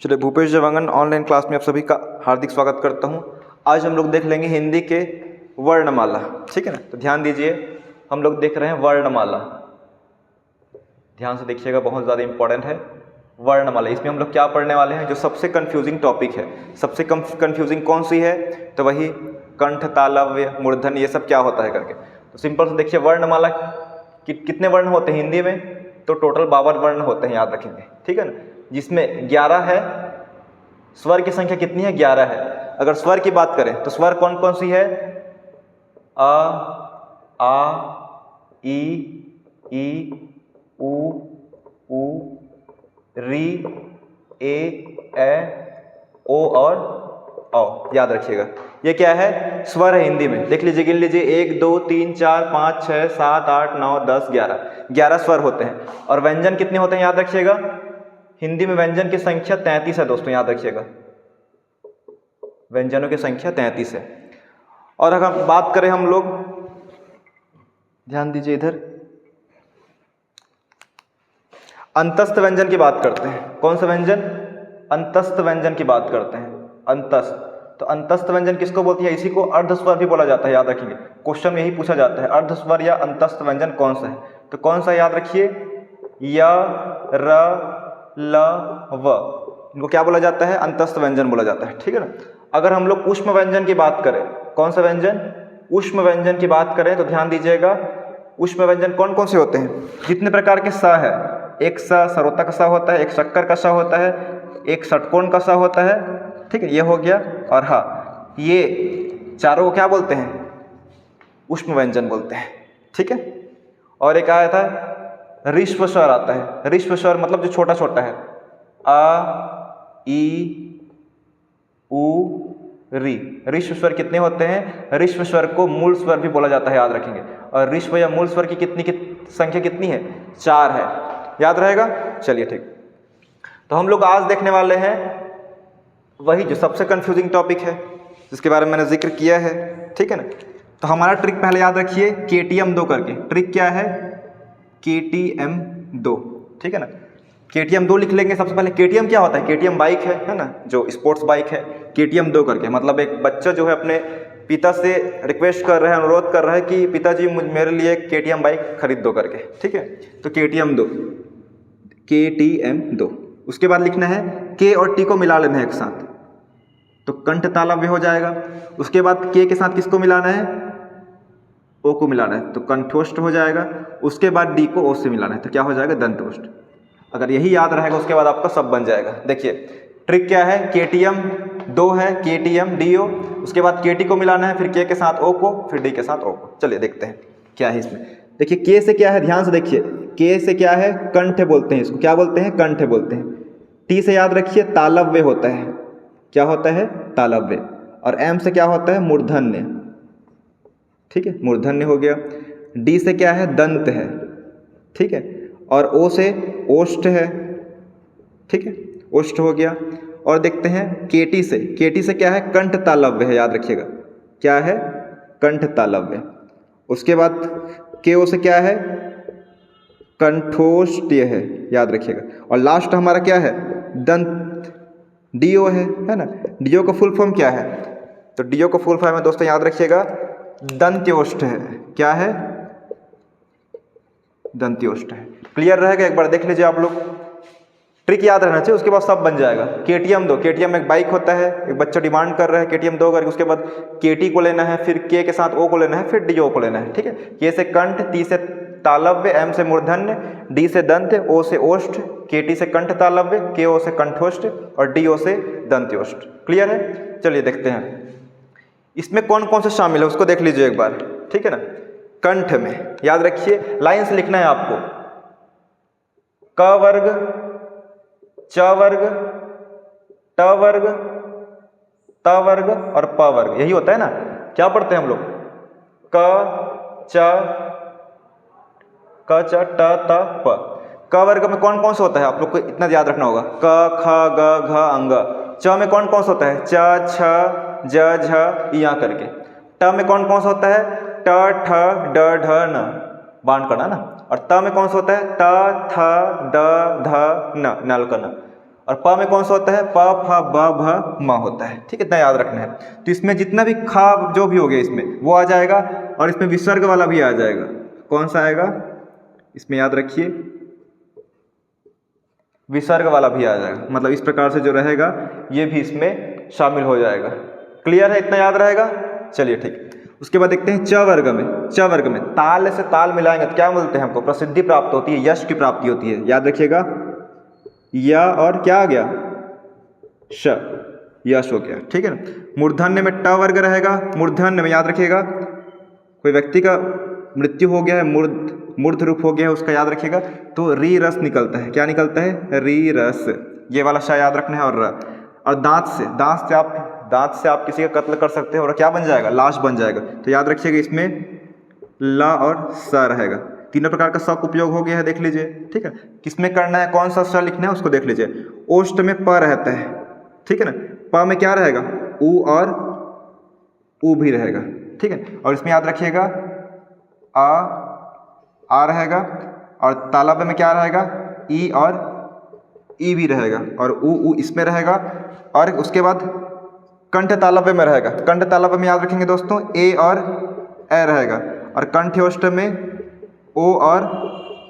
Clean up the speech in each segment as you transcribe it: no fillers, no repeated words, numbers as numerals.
चलिए, Bhupesh जवांगन online class में आप सभी का हार्दिक स्वागत करता हूं। आज हम लोग देख लेंगे हिंदी के वर्णमाला। ठीक है ना, तो ध्यान दीजिए, हम लोग देख रहे हैं वर्णमाला। ध्यान से देखिएगा, बहुत ज़्यादा इंपॉर्टेंट है वर्णमाला। इसमें हम लोग क्या पढ़ने वाले हैं, जो सबसे कंफ्यूजिंग टॉपिक है। सबसे कंफ्यूजिंग कौन सी है, तो वही कंठ, तालव्य, मूर्धन्य, ये सब क्या होता है करके। तो सिंपल से देखिए, वर्णमाला कितने वर्ण होते हैं हिंदी में, तो टोटल 52 वर्ण होते हैं, याद रखेंगे। ठीक है ना, जिसमें 11 है। स्वर की संख्या कितनी है, 11 है। अगर स्वर की बात करें तो स्वर कौन कौन सी है, अ, आ, ई, उ, री, ए, ओ और औ। याद रखिएगा, ये क्या है, स्वर है हिंदी में। देख लीजिए, गिन लीजिए, 1 2 3 4 5 6 7 8 9 10 11 स्वर होते हैं। और व्यंजन कितने होते हैं, याद रखिएगा। हिंदी में व्यंजन की संख्या 33 है दोस्तों, याद रखिएगा। व्यंजनों की संख्या 33 है। और अगर बात करें हम लोग, ध्यान दीजिए इधर, अंतस्थ व्यंजन की बात करते हैं। कौन सा व्यंजन, अंतस्थ व्यंजन की बात करते हैं। अंतस्थ, तो अंतस्थ व्यंजन किसको बोलती है, इसी को अर्धस्वर भी बोला जाता है, याद रखिए। क्वेश्चन में यही पूछा जाता है, अर्धस्वर या अंतस्थ व्यंजन कौन सा है। तो कौन सा, याद रखिए, य, र, ल, व, इनको क्या बोला जाता है, अंतस्थ व्यंजन बोला जाता है। ठीक है ना। अगर हम लोग ऊष्म व्यंजन की बात करें, कौन सा व्यंजन, ऊष्म व्यंजन की बात करें, तो ध्यान दीजिएगा, ऊष्म व्यंजन कौन कौन से होते हैं। जितने प्रकार के स है, एक सरोतक सा होता है, एक शक्कर का सा होता है, एक षटकोण का सा होता है। ठीक है, ये हो गया। और हाँ, ये चारों को क्या बोलते हैं, ऊष्म व्यंजन बोलते हैं। ठीक है। और एक आया था ऋष्व स्वर आता है। ऋष्व स्वर मतलब जो छोटा छोटा है, आ, ई, उ, री। ऋष्व स्वर कितने होते हैं, ऋष्व स्वर को मूल स्वर भी बोला जाता है, याद रखेंगे। और ऋष्व या मूल स्वर की संख्या कितनी है, 4 है, याद रहेगा। चलिए ठीक, तो हम लोग आज देखने वाले हैं वही जो सबसे कंफ्यूजिंग टॉपिक है, जिसके बारे में मैंने जिक्र किया है। ठीक है ना। तो हमारा ट्रिक पहले याद रखिए, KTM 2 करके। ट्रिक क्या है, KTM 2। ठीक है ना, KTM 2 लिख लेंगे सबसे पहले। KTM क्या होता है, KTM बाइक है ना, जो स्पोर्ट्स बाइक है। KTM 2 करके मतलब एक बच्चा जो है अपने पिता से रिक्वेस्ट कर रहा है, अनुरोध कर रहा है कि पिताजी मेरे लिए KTM बाइक खरीद दो करके। ठीक है, तो KTM 2, KTM 2। उसके बाद लिखना है K और T को मिला लेना है एक साथ, तो कंठ तालव्य हो जाएगा। उसके बाद K के साथ किसको मिलाना है, O को मिलाना है, तो कंठोष्ठ हो जाएगा। उसके बाद D को O से मिलाना है, तो क्या हो जाएगा, दंतोष्ठ। अगर यही याद रहेगा, उसके बाद आपका सब बन जाएगा। देखिए ट्रिक क्या है, KTM 2 है, KTM DO, उसके बाद KT को मिलाना है, फिर K के साथ O को, फिर D के साथ O को। चलिए देखते हैं क्या है इसमें। देखिए K से क्या है, ध्यान से देखिए, K से क्या है, कंठ बोलते हैं इसको। क्या बोलते हैं, कंठ बोलते हैं। T से याद रखिए, तालव्य होता है। क्या होता है, तालव्य। और M से क्या होता है, मूर्धन्य। ठीक है, मूर्धन्य हो गया। D से क्या है, दंत है। ठीक है, और O से ओष्ठ है। ठीक है, ओष्ठ हो गया। और देखते हैं KT से, KT से क्या है, कंठ तालव्य है, याद रखिएगा। क्या है, कंठ तालव्य। उसके बाद KO से क्या है, कंठोष्ठ्य है, याद रखिएगा। और लास्ट हमारा क्या है, दंत, DO है ना। DO का फुल फॉर्म क्या है, तो DO का फुल फॉर्म है दोस्तों, याद रखिएगा, दंत्योष्ठ है। क्या है, दंत्योष्ठ है। क्लियर रहेगा, एक बार देख लीजिए आप लोग। ट्रिक याद रहना चाहिए, उसके बाद सब बन जाएगा। KTM 2, KTM एक बाइक होता है, एक बच्चा डिमांड कर रहा है KTM 2 करके। उसके बाद KT को लेना है, फिर K के साथ O को लेना है, फिर DO को लेना है। ठीक है, K से कंठ, T से तालव्य, M से मूर्धन्य, D से दंत, O से ओष्ठ, KT से कंठ तालव्य, KO से कंठोष्ठ और DO से दंत्योष्ठ। क्लियर है। चलिए देखते हैं इसमें कौन कौन से शामिल है, उसको देख लीजिए एक बार। ठीक है ना। कंठ में याद रखिए, लाइन से लिखना है आपको, क वर्ग, च वर्ग, ट वर्ग, त वर्ग और प वर्ग। यही होता है ना। क्या पढ़ते हैं हम लोग, क च ट त प। क वर्ग में कौन कौन सा होता है, आप लोग को इतना याद रखना होगा, क ख ग घ अंग। च में कौन कौन सा होता है, च छ ज झ इया करके। ट में कौन कौन सा होता है, ट ठ ड ढ न, बाण करना ना। और त में कौन सा होता है, त थ द ध न, नल का न। और प में कौन सा होता है, प फ ब भ म होता है। ठीक है, इतना याद रखना है। तो इसमें जितना भी खा जो भी हो गया इसमें वो आ जाएगा, और इसमें विसर्ग वाला भी आ जाएगा। कौन सा आएगा इसमें, याद रखिए, विसर्ग वाला भी आ जाएगा। मतलब इस प्रकार से जो रहेगा ये भी इसमें शामिल हो जाएगा। क्लियर है, इतना याद रहेगा। चलिए ठीक। उसके बाद देखते हैं च वर्ग में। च वर्ग में ताल से ताल मिलाएंगे तो क्या बोलते हैं, हमको प्रसिद्धि प्राप्त होती है, यश की प्राप्ति होती है। याद रखिएगा, या और क्या आ गया, श, यश हो गया। ठीक है ना। मूर्धन्य में ट वर्ग रहेगा। मूर्धन्य में याद रखिएगा, कोई व्यक्ति का मृत्यु हो गया है, मूर्ध रूप हो गया है उसका, याद रखिएगा, तो री रस निकलता है। क्या निकलता है, री रस। ये वाला श याद रखना है। और दांत से आप किसी का कत्ल कर सकते हो और क्या बन जाएगा, लाश बन जाएगा। तो याद रखिएगा इसमें ल और स रहेगा। तीनों प्रकार का स का उपयोग हो गया है, देख लीजिए। ठीक है, किसमें करना है, कौन सा स लिखना है उसको देख लीजिए। ओष्ठ में प रहता है। ठीक है ना। प में क्या रहेगा, उ और उ भी रहेगा। ठीक है, और इसमें याद रखिएगा आ रहेगा, और तालाब में क्या रहेगा, ई और ई भी रहेगा, और उ इसमें रहेगा। और उसके बाद कंठ तालव्य में रहेगा। कंठ तालव्य में याद रखेंगे दोस्तों, ए और ए रहेगा, और कंठ्योष्ठ में ओ और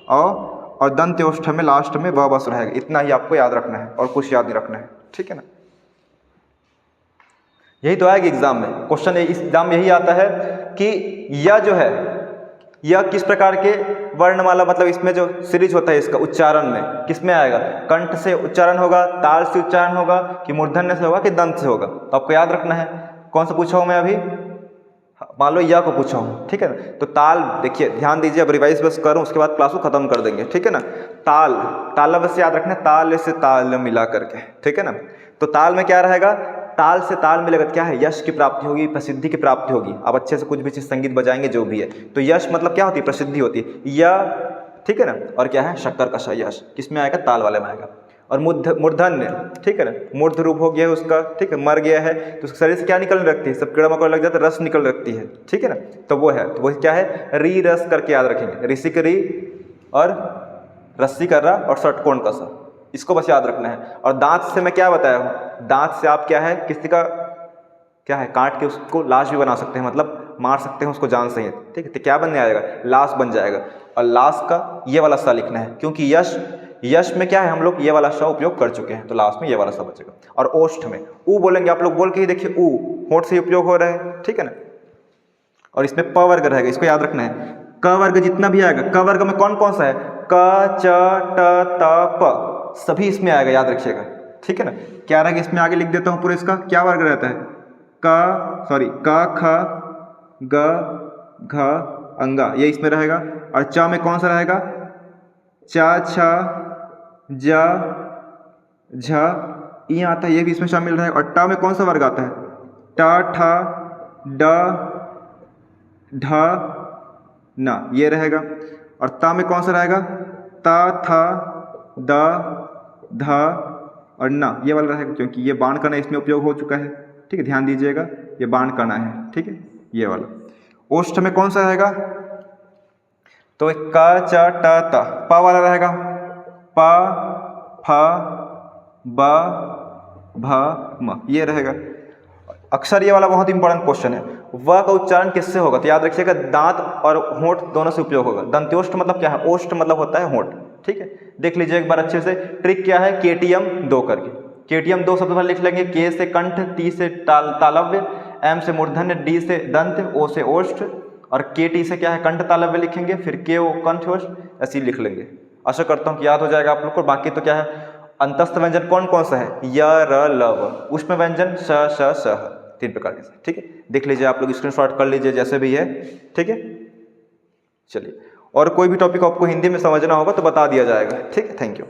औ, और दंत्योष्ठ में लास्ट में व बस रहेगा। इतना ही आपको याद रखना है और कुछ याद नहीं रखना है। ठीक है ना। यही तो आएगा एग्जाम में। क्वेश्चन इस एग्जाम में यही आता है कि यह जो है, यह किस प्रकार के वर्णमाला, मतलब इसमें जो सीरीज होता है इसका उच्चारण में किस में आएगा, कंठ से उच्चारण होगा, ताल से उच्चारण होगा, कि मूर्धन्य से होगा, कि दंत से होगा। तो आपको याद रखना है। कौन सा पूछा हूँ मैं अभी, मान लो या को पूछा हूँ। ठीक है ना। तो ताल देखिए, ध्यान दीजिए, अब रिवाइज बस करूँ उसके बाद क्लास को खत्म कर देंगे। ठीक है ना। ताल, ताल से याद रखना है, ताल से ताल मिला करके। ठीक है ना। तो ताल में क्या रहेगा, ताल से ताल मिलेगा तो क्या है, यश की प्राप्ति होगी, प्रसिद्धि की प्राप्ति होगी। आप अच्छे से कुछ भी चीज़ संगीत बजाएंगे जो भी है, तो यश मतलब क्या होती है, प्रसिद्धि होती है। या ठीक है ना। और क्या है, शक्कर का यश किस में आएगा, ताल वाले में आएगा। और मूर्धन्य, ठीक है ना, मूर्ध रूप हो गया है उसका। ठीक है, मर गया है तो उसके शरीर से क्या निकलने लगती है, सब कीड़ा मकोड़ा लग जाता है, रस निकल रखती है। ठीक है ना। तो वो है, तो वो क्या है, री रस करके याद रखेंगे। ऋषि का री और रस्सी का रा और षटकोण का सा, इसको बस याद रखना है। और दांत से मैं क्या बताया हूँ, दांत से आप क्या है, किसी का क्या है, काट के उसको लाश भी बना सकते हैं, मतलब मार सकते हैं उसको जान से ही। ठीक है, तो क्या बन जाएगा, लाश बन जाएगा। और लाश का ये वाला सा लिखना है, क्योंकि यश में क्या है, हम लोग ये वाला सा उपयोग कर चुके हैं, तो लास्ट में ये वाला सा बचेगा। और ओष्ठ में ऊ बोलेंगे, आप लोग बोल के ही देखिए, ऊ होंठ से उपयोग हो रहा है। ठीक है ना। और इसमें प वर्ग रहेगा, इसको याद रखना है। क वर्ग जितना भी आएगा, क वर्ग में कौन कौन सा है, क च ट त प, सभी इसमें आएगा, याद रखिएगा। ठीक है ना। क्या रहेगा इसमें, आगे लिख देता हूँ पूरा, इसका क्या वर्ग रहता है, क ख ग घ अंगा, ये इसमें रहेगा। और च में कौन सा रहेगा, च छ ज झ ई आता है, ये भी इसमें शामिल रहेगा। और ट में कौन सा वर्ग आता है, ट ठ ड ढ न, ये रहेगा। और त में कौन सा रहेगा, त थ द ध और न, ये वाला रहेगा, क्योंकि ये बाण करना इसमें उपयोग हो चुका है। ठीक है, ध्यान दीजिएगा, ये बाण करना है। ठीक है, ये वाला। ओष्ठ में कौन सा रहेगा, तो क च ट त, प वाला रहेगा, प फ ब भ म, ये रहेगा। अक्षर ये वाला बहुत इंपॉर्टेंट क्वेश्चन है। व का उच्चारण किससे होगा, तो याद रखिएगा, दांत और होंठ दोनों से उपयोग होगा। दंत्योष्ठ मतलब क्या है, ओष्ठ मतलब होता है होंठ। ठीक है, देख लीजिए एक बार अच्छे से। ट्रिक क्या है, केटीएम 2 करके। केटीएम 2 सबसे पहले लिख लेंगे, के से कंठ, टी से तालव्य, एम से मूर्धन्य, डी से दंत, ओ से ओष्ठ, और के टी से क्या है, कंठ तालव्य लिखेंगे, फिर के ओ कंठोष्ठ, ऐसे लिख लेंगे। आशा करता हूँ कि याद हो जाएगा आप लोग को। बाकी तो क्या है, अंतस्थ व्यंजन कौन कौन सा है, य र ल व, उष्म व्यंजन श श स ह, 3 प्रकार के। ठीक है, देख लीजिए आप लोग, स्क्रीनशॉट कर लीजिए जैसे भी है। ठीक है, चलिए। और कोई भी टॉपिक आपको हिंदी में समझना होगा तो बता दिया जाएगा। ठीक है, थैंक यू।